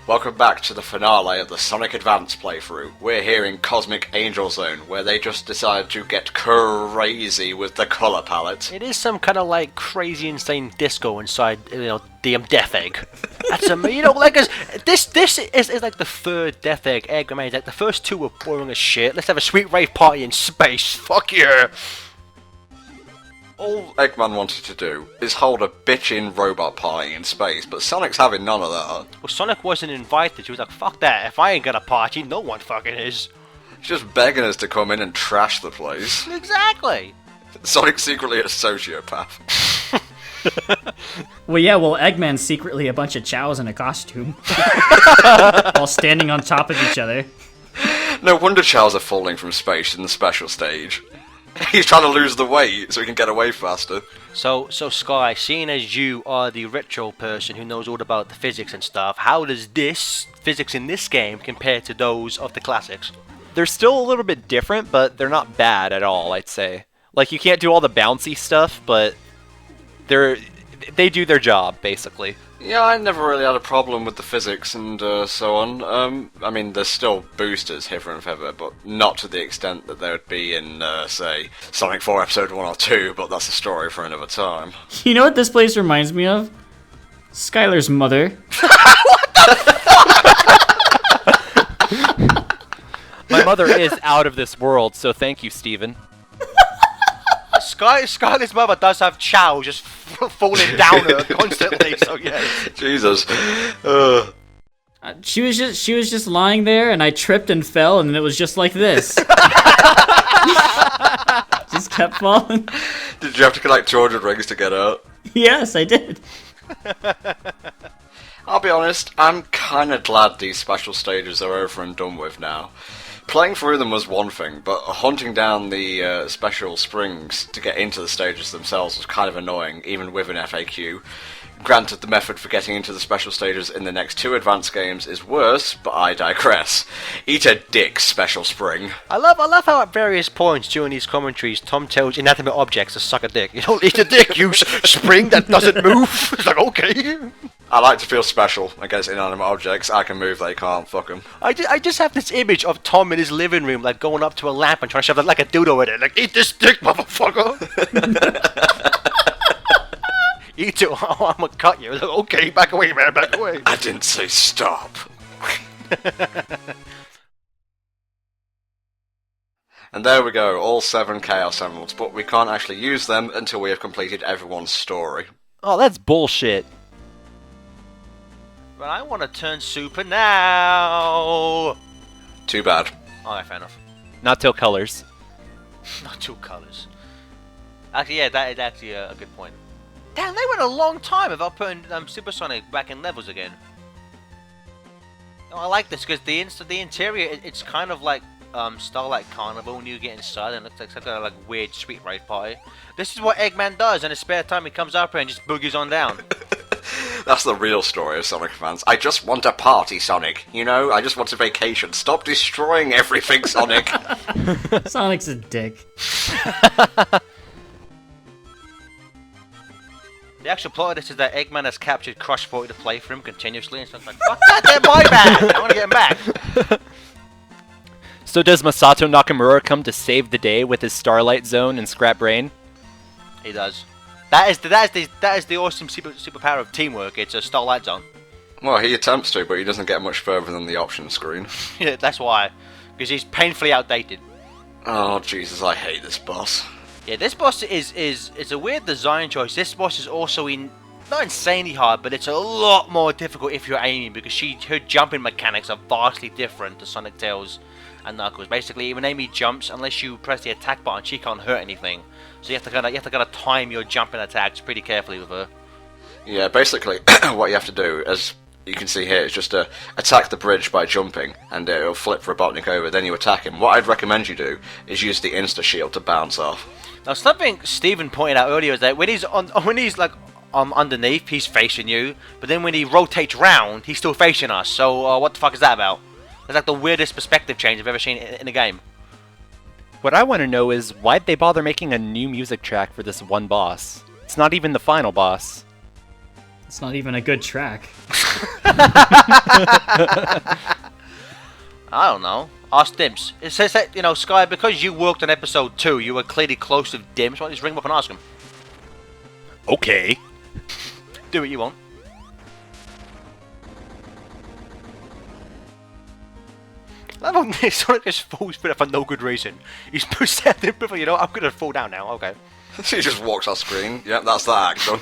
Welcome back to the finale of the Sonic Advance playthrough. We're here in Cosmic Angel Zone, where they just decided to get crazy with the colour palette. It is some kind of like crazy, insane disco inside, damn Death Egg. That's this is like the third Death Egg remains. Like the first two were boring as shit. Let's have a sweet rave party in space. Fuck yeah! All Eggman wanted to do is hold a bitchin' robot party in space, but Sonic's having none of that. Well, Sonic wasn't invited. He was like, fuck that. If I ain't gonna party, no one fucking is. He's just begging us to come in and trash the place. Exactly. Sonic's secretly a sociopath. Well, Eggman's secretly a bunch of chows in a costume. All standing on top of each other. No wonder chows are falling from space in the special stage. He's trying to lose the weight so he can get away faster. So Sky, seeing as you are the retro person who knows all about the physics and stuff, how does this physics in this game compare to those of the classics? They're still a little bit different, but they're not bad at all, I'd say. Like, you can't do all the bouncy stuff, but they do their job, basically. Yeah, I never really had a problem with the physics and so on. I mean, there's still boosters here and ever, but not to the extent that there would be in, say, Sonic 4 Episode 1 or 2, but that's a story for another time. You know what this place reminds me of? Skylar's mother. What the fuck? My mother is out of this world, so thank you, Steven. Skylar's mother does have chow just falling down her constantly, so yeah. Jesus. She was just lying there, and I tripped and fell, and it was just like this. Just kept falling. Did you have to collect 200 rings to get out? Yes, I did. I'll be honest, I'm kinda glad these special stages are over and done with now. Playing through them was one thing, but hunting down the special springs to get into the stages themselves was kind of annoying, even with an FAQ. Granted, the method for getting into the special stages in the next two advanced games is worse, but I digress. Eat a dick, special spring. I love how at various points during these commentaries, Tom tells inanimate objects to suck a dick. You don't eat a dick, you spring that doesn't move. It's like, okay. I like to feel special against inanimate objects. I can move, they can't. Fuck them. I just have this image of Tom in his living room, like going up to a lamp and trying to shove like a dildo in it. Like, eat this dick, motherfucker. Eat it, I'm gonna cut you. Like, okay, back away, man, back away. I didn't say stop. And there we go, all 7 Chaos Emeralds, but we can't actually use them until we have completed everyone's story. Oh, that's bullshit. But I want to turn super now. Too bad. Alright, fair enough. Not till colors. Not two colors. Actually, yeah, that is actually a good point. Damn, they went a long time without putting Super Sonic back in levels again. Oh, I like this because the interior, it's kind of like Starlight Carnival when you get inside, and it looks like some kind of like weird sweet rave party. This is what Eggman does in his spare time. He comes up here and just boogies on down. That's the real story of Sonic fans. I just want a party, Sonic. You know, I just want a vacation. Stop destroying everything, Sonic. Sonic's a dick. The actual plot of this is that Eggman has captured Crush 40 to play for him continuously, and so it's like, fuck that, they're my bad! I want to get him back! So does Masato Nakamura come to save the day with his Starlight Zone and Scrap Brain? He does. That is the awesome superpower of teamwork. It's a Starlight Zone. Well, he attempts to, but he doesn't get much further than the options screen. Yeah, that's why. Because he's painfully outdated. Oh, Jesus, I hate this boss. Yeah, this boss is a weird design choice. This boss is also not insanely hard, but it's a lot more difficult if you're aiming, because her jumping mechanics are vastly different to Sonic, Tails, and Knuckles. Basically, when Amy jumps, unless you press the attack button, she can't hurt anything. So you have to time your jumping attacks pretty carefully with her. Yeah, basically, what you have to do, as you can see here, is just attack the bridge by jumping, and it'll flip Robotnik over, then you attack him. What I'd recommend you do is use the Insta-Shield to bounce off. Now, something Steven pointed out earlier is that when he's underneath, he's facing you, but then when he rotates round, he's still facing us. So what the fuck is that about? It's like the weirdest perspective change I've ever seen in a game. What I want to know is, why'd they bother making a new music track for this one boss? It's not even the final boss. It's not even a good track. I don't know. Ask Dimps. It says that, Sky, because you worked on episode 2, you were clearly close to Dimps. Why don't you just ring him up and ask him? Okay. Do what you want. I don't think Sonic just falls for no good reason. He's pushed out there before, I'm gonna fall down now, okay. He just walks off screen. Yep, that's that act done.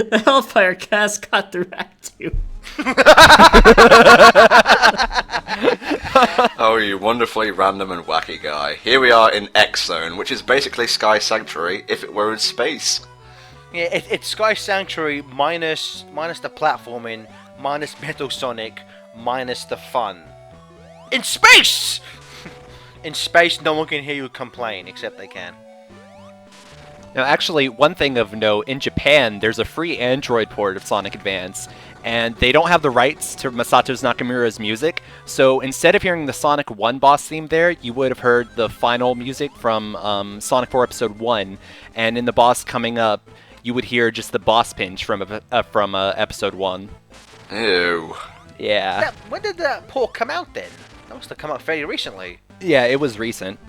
The Hellfire cast got through Act 2. Oh, you wonderfully random and wacky guy. Here we are in X Zone, which is basically Sky Sanctuary if it were in space. Yeah, it's Sky Sanctuary minus the platforming, minus Metal Sonic, minus the fun. In space! In space, no one can hear you complain, except they can. Now, actually, one thing of note, in Japan, there's a free Android port of Sonic Advance, and they don't have the rights to Masato Nakamura's music, so instead of hearing the Sonic 1 boss theme there, you would have heard the final music from Sonic 4 Episode 1, and in the boss coming up, you would hear just the boss pinch from Episode 1. Ew. Yeah. When did that port come out then? That must have come out fairly recently. Yeah, it was recent.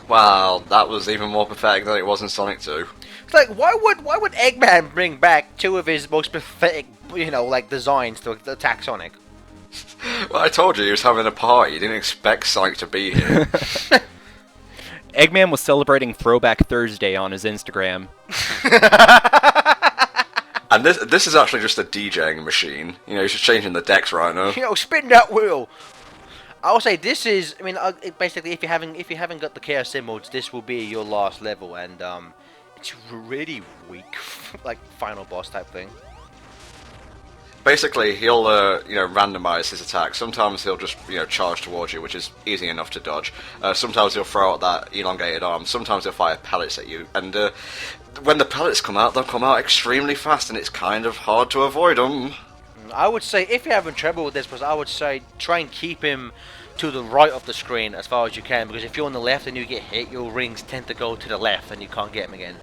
Wow, that was even more pathetic than it was in Sonic 2. It's like, why would Eggman bring back 2 of his most pathetic, designs to attack Sonic? Well, I told you he was having a party. You didn't expect Sonic to be here. Eggman was celebrating Throwback Thursday on his Instagram. And this is actually just a DJing machine. He's just changing the decks right now. Spin that wheel! I will say this is, basically if you haven't got the Chaos Emeralds, this will be your last level, and it's really weak, like final boss type thing. Basically, he'll randomize his attack. Sometimes he'll just charge towards you, which is easy enough to dodge. Sometimes he'll throw out that elongated arm. Sometimes he'll fire pellets at you, and when the pellets come out, they'll come out extremely fast, and it's kind of hard to avoid them. I would say, if you're having trouble with this, I would say try and keep him to the right of the screen as far as you can, because if you're on the left and you get hit, your rings tend to go to the left and you can't get him again.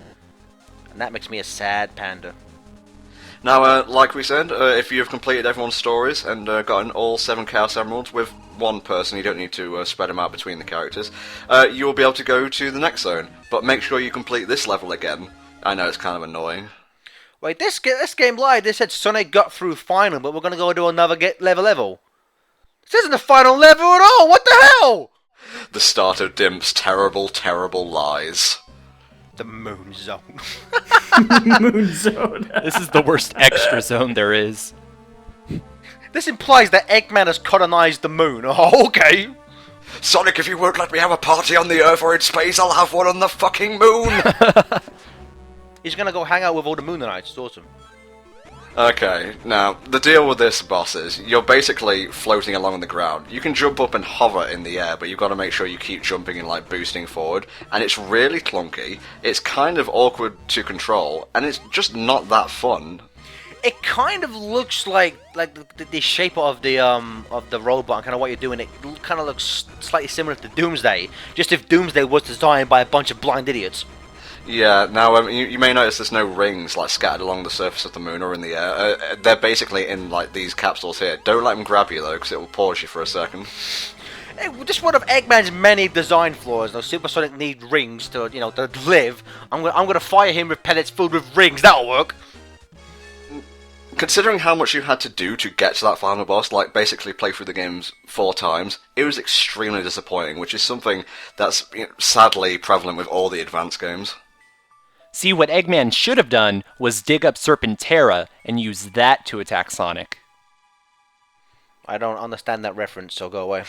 And that makes me a sad panda. Now, like we said, if you've completed everyone's stories and gotten all 7 Chaos Emeralds with one person, you don't need to spread them out between the characters, you'll be able to go to the next zone. But make sure you complete this level again. I know it's kind of annoying. Wait, this game lied. They said Sonic got through final, but we're going to go do another level. This isn't the final level at all! What the hell?! The start of Dimps' terrible, terrible lies. The Moon Zone. Moon Zone. This is the worst extra zone there is. This implies that Eggman has colonized the moon. Oh, okay. Sonic, if you won't let me have a party on the Earth or in space, I'll have one on the fucking moon! He's gonna go hang out with all the Moonanites. It's awesome. Okay, now, the deal with this boss is, you're basically floating along on the ground. You can jump up and hover in the air, but you've got to make sure you keep jumping and, boosting forward. And it's really clunky, it's kind of awkward to control, and it's just not that fun. It kind of looks like the shape of the robot and kind of what you're doing. It kind of looks slightly similar to Doomsday, just if Doomsday was designed by a bunch of blind idiots. Yeah, now you may notice there's no rings scattered along the surface of the moon or in the air. They're basically in these capsules here. Don't let them grab you though, because it will pause you for a second. Hey, just one of Eggman's many design flaws. Now, Super Sonic need rings to to live. I'm gonna fire him with pellets filled with rings. That'll work. Considering how much you had to do to get to that final boss, basically play through the games 4 times, it was extremely disappointing, which is something that's sadly prevalent with all the advanced games. See, what Eggman should have done was dig up Serpentera and use that to attack Sonic. I don't understand that reference, so go away.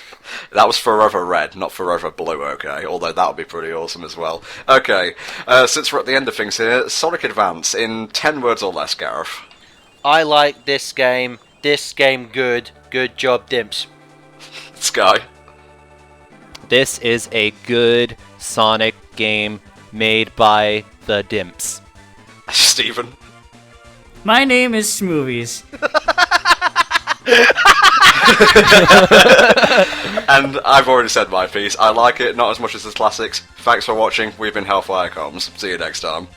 That was Forever Red, not Forever Blue, okay? Although that would be pretty awesome as well. Okay, since we're at the end of things here, Sonic Advance, in 10 words or less, Gareth. I like this game. This game good. Good job, Dimps. Sky. This is a good Sonic game made by the Dimps. Steven. My name is Smoothies. And I've already said my piece. I like it, not as much as the classics. Thanks for watching. We've been HellfireComms. See you next time.